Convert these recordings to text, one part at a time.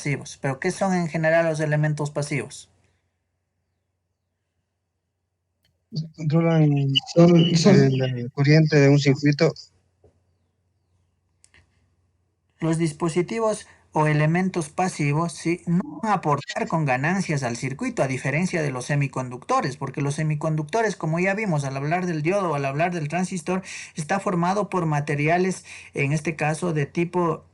pasivos. ¿Pero qué son en general los elementos pasivos? Controlan la corriente de un circuito. Los dispositivos o elementos pasivos, ¿sí?, no van a aportar con ganancias al circuito, a diferencia de los semiconductores, porque los semiconductores, como ya vimos al hablar del diodo o al hablar del transistor, está formado por materiales, en este caso de tipo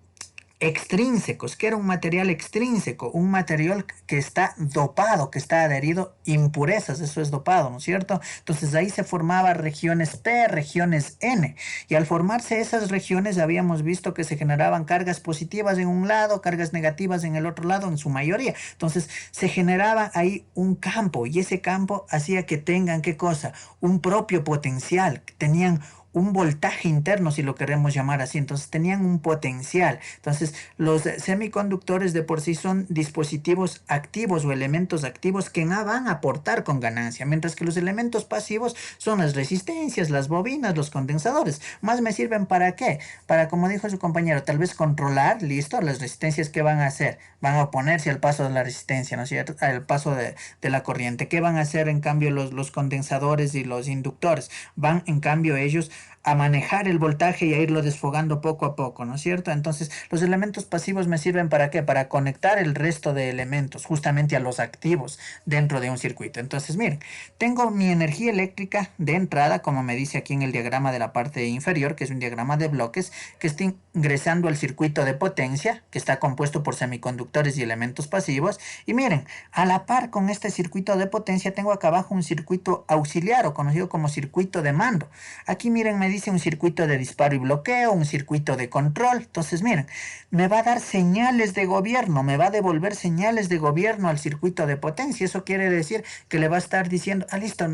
extrínsecos, que era un material extrínseco, un material que está dopado, que está adherido impurezas, eso es dopado, ¿no es cierto? Entonces ahí se formaban regiones P, regiones N, y al formarse esas regiones habíamos visto que se generaban cargas positivas en un lado, cargas negativas en el otro lado, en su mayoría. Entonces se generaba ahí un campo, y ese campo hacía que tengan, ¿qué cosa? Un propio potencial, que tenían un voltaje interno, si lo queremos llamar así. Entonces tenían un potencial. Entonces los semiconductores de por sí son dispositivos activos o elementos activos que no van a aportar con ganancia, mientras que los elementos pasivos son las resistencias, las bobinas, los condensadores. Más me sirven para qué? Para, como dijo su compañero, tal vez controlar, listo, las resistencias que van a hacer. Van a oponerse al paso de la resistencia, ¿no es cierto? Al paso de la corriente. ¿Qué van a hacer en cambio los condensadores y los inductores? Van en cambio ellos a manejar el voltaje y a irlo desfogando poco a poco, ¿no es cierto? Entonces, los elementos pasivos me sirven para qué? Para conectar el resto de elementos justamente a los activos dentro de un circuito. Entonces, miren, tengo mi energía eléctrica de entrada, como me dice aquí en el diagrama de la parte inferior, que es un diagrama de bloques, que está ingresando al circuito de potencia, que está compuesto por semiconductores y elementos pasivos. Y miren, a la par con este circuito de potencia, tengo acá abajo un circuito auxiliar o conocido como circuito de mando. Aquí miren, me dice un circuito de disparo y bloqueo, un circuito de control. Entonces miren, me va a dar señales de gobierno, me va a devolver señales de gobierno al circuito de potencia. Eso quiere decir que le va a estar diciendo, ah, listo,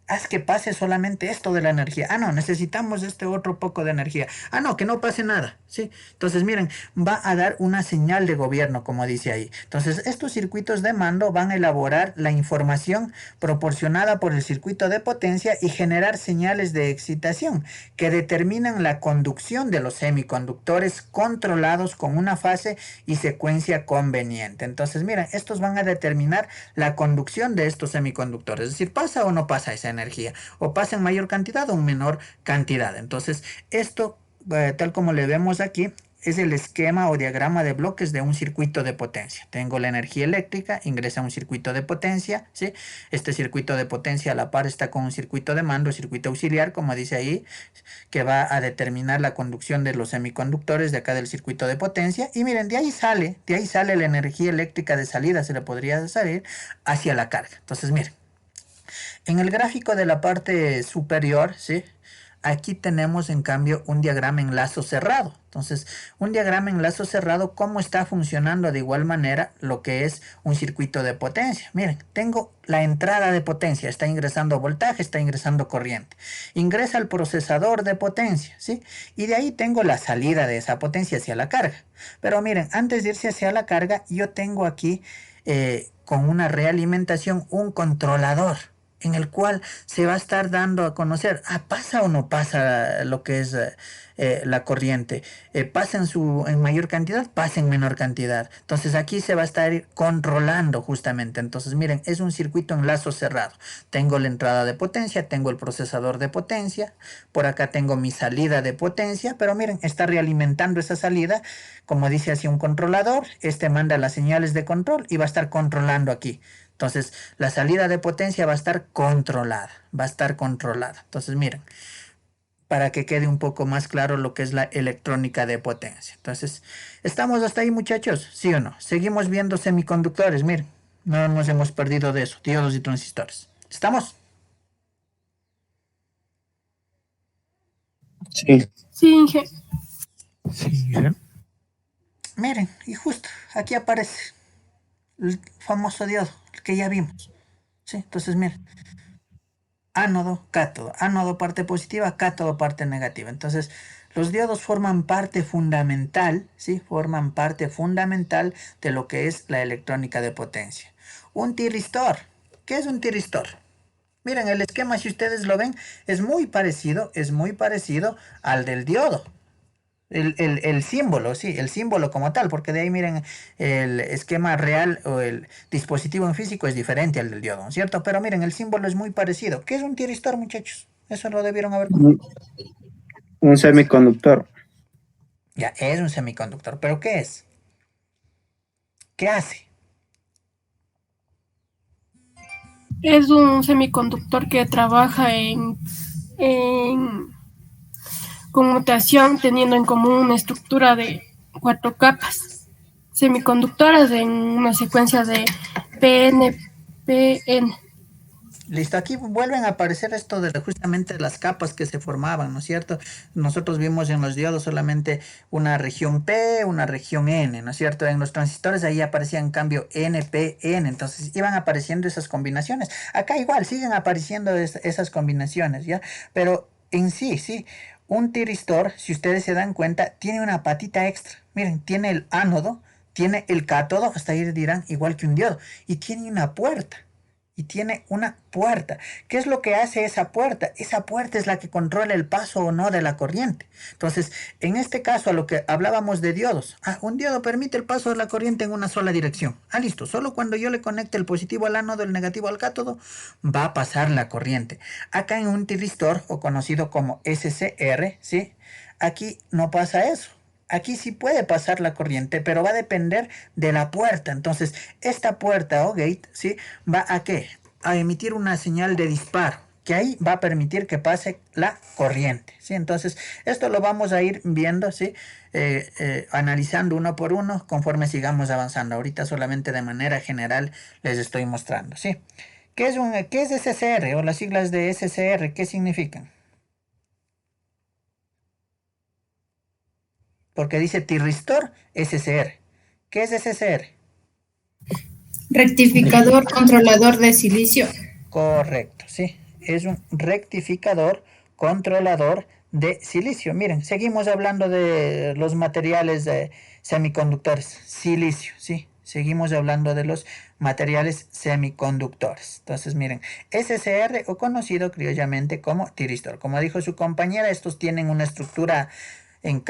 haz que pase solamente esto de la energía. Ah, no, necesitamos este otro poco de energía. Ah, no, que no pase nada. Sí. Entonces, miren, va a dar una señal de gobierno, como dice ahí. Entonces, estos circuitos de mando van a elaborar la información proporcionada por el circuito de potencia y generar señales de excitación que determinan la conducción de los semiconductores controlados con una fase y secuencia conveniente. Entonces, miren, estos van a determinar la conducción de estos semiconductores, es decir, pasa o no pasa esa energía, o pasa en mayor cantidad o en menor cantidad. Entonces, esto, tal como le vemos aquí, es el esquema o diagrama de bloques de un circuito de potencia. Tengo la energía eléctrica, ingresa a un circuito de potencia, ¿sí? Este circuito de potencia a la par está con un circuito de mando, circuito auxiliar, como dice ahí, que va a determinar la conducción de los semiconductores de acá del circuito de potencia. Y miren, de ahí sale la energía eléctrica de salida, se le podría salir hacia la carga. Entonces, miren, en el gráfico de la parte superior, ¿sí? Aquí tenemos en cambio un diagrama en lazo cerrado. Entonces, un diagrama en lazo cerrado, ¿cómo está funcionando de igual manera lo que es un circuito de potencia? Miren, tengo la entrada de potencia, está ingresando voltaje, está ingresando corriente. Ingresa al procesador de potencia, ¿sí? Y de ahí tengo la salida de esa potencia hacia la carga. Pero miren, antes de irse hacia la carga, yo tengo aquí con una realimentación un controlador en el cual se va a estar dando a conocer, ah, pasa o no pasa lo que es la corriente, pasa en mayor cantidad, pasa en menor cantidad. Entonces aquí se va a estar controlando justamente. Entonces miren, es un circuito en lazo cerrado. Tengo la entrada de potencia, tengo el procesador de potencia, por acá tengo mi salida de potencia, pero miren, está realimentando esa salida, como dice así un controlador, este manda las señales de control y va a estar controlando aquí. Entonces, la salida de potencia va a estar controlada, va a estar controlada. Entonces, miren, para que quede un poco más claro lo que es la electrónica de potencia. Entonces, ¿estamos hasta ahí, muchachos? ¿Sí o no? Seguimos viendo semiconductores, miren, no nos hemos perdido de eso, diodos y transistores. ¿Estamos? Sí. Sí, Inge. Sí, Miren, y justo aquí aparece el famoso diodo, el que ya vimos. Sí, entonces, miren, ánodo, cátodo, ánodo parte positiva, cátodo parte negativa. Entonces, los diodos forman parte fundamental, ¿sí? Forman parte fundamental de lo que es la electrónica de potencia. Un tiristor. ¿Qué es un tiristor? Miren, el esquema, si ustedes lo ven, es muy parecido al del diodo. El símbolo, sí, el símbolo como tal, porque de ahí miren, el esquema real o el dispositivo en físico es diferente al del diodo, ¿no es cierto? Pero miren, el símbolo es muy parecido. ¿Qué es un tiristor, muchachos? Eso lo debieron haber Un, un semiconductor. Ya, es un semiconductor, pero ¿qué es? ¿Qué hace? Es un semiconductor que trabaja en conmutación teniendo en común una estructura de 4 capas semiconductoras en una secuencia de PN. Listo, aquí vuelven a aparecer esto de justamente las capas que se formaban, ¿no es cierto? Nosotros vimos en los diodos solamente una región P, una región N, ¿no es cierto? En los transistores ahí aparecían en cambio N, P, N, entonces iban apareciendo esas combinaciones. Acá igual siguen apareciendo esas combinaciones, ¿ya? Pero en sí, sí, un tiristor, si ustedes se dan cuenta, tiene una patita extra. Miren, tiene el ánodo, tiene el cátodo, hasta ahí dirán igual que un diodo, y tiene una puerta. Y tiene una puerta. ¿Qué es lo que hace esa puerta? Esa puerta es la que controla el paso o no de la corriente. Entonces, en este caso, a lo que hablábamos de diodos. Un diodo permite el paso de la corriente en una sola dirección. Listo. Solo cuando yo le conecte el positivo al ánodo, el negativo al cátodo, va a pasar la corriente. Acá en un tiristor, o conocido como SCR, ¿sí? Aquí no pasa eso. Aquí sí puede pasar la corriente, pero va a depender de la puerta. Entonces, esta puerta o gate, ¿sí? ¿Va a qué? A emitir una señal de disparo, que ahí va a permitir que pase la corriente, ¿sí? Entonces, esto lo vamos a ir viendo, ¿sí? Analizando uno por uno conforme sigamos avanzando. Ahorita solamente de manera general les estoy mostrando, ¿sí? ¿Qué es SCR o las siglas de SCR? ¿Qué significan? Porque dice tiristor SCR. ¿Qué es SCR? Rectificador controlador de silicio. Correcto, sí. Es un rectificador controlador de silicio. Miren, seguimos hablando de los materiales de semiconductores. Silicio, sí. Seguimos hablando de los materiales semiconductores. Entonces, miren, SCR o conocido criollamente como tiristor. Como dijo su compañera, estos tienen una estructura en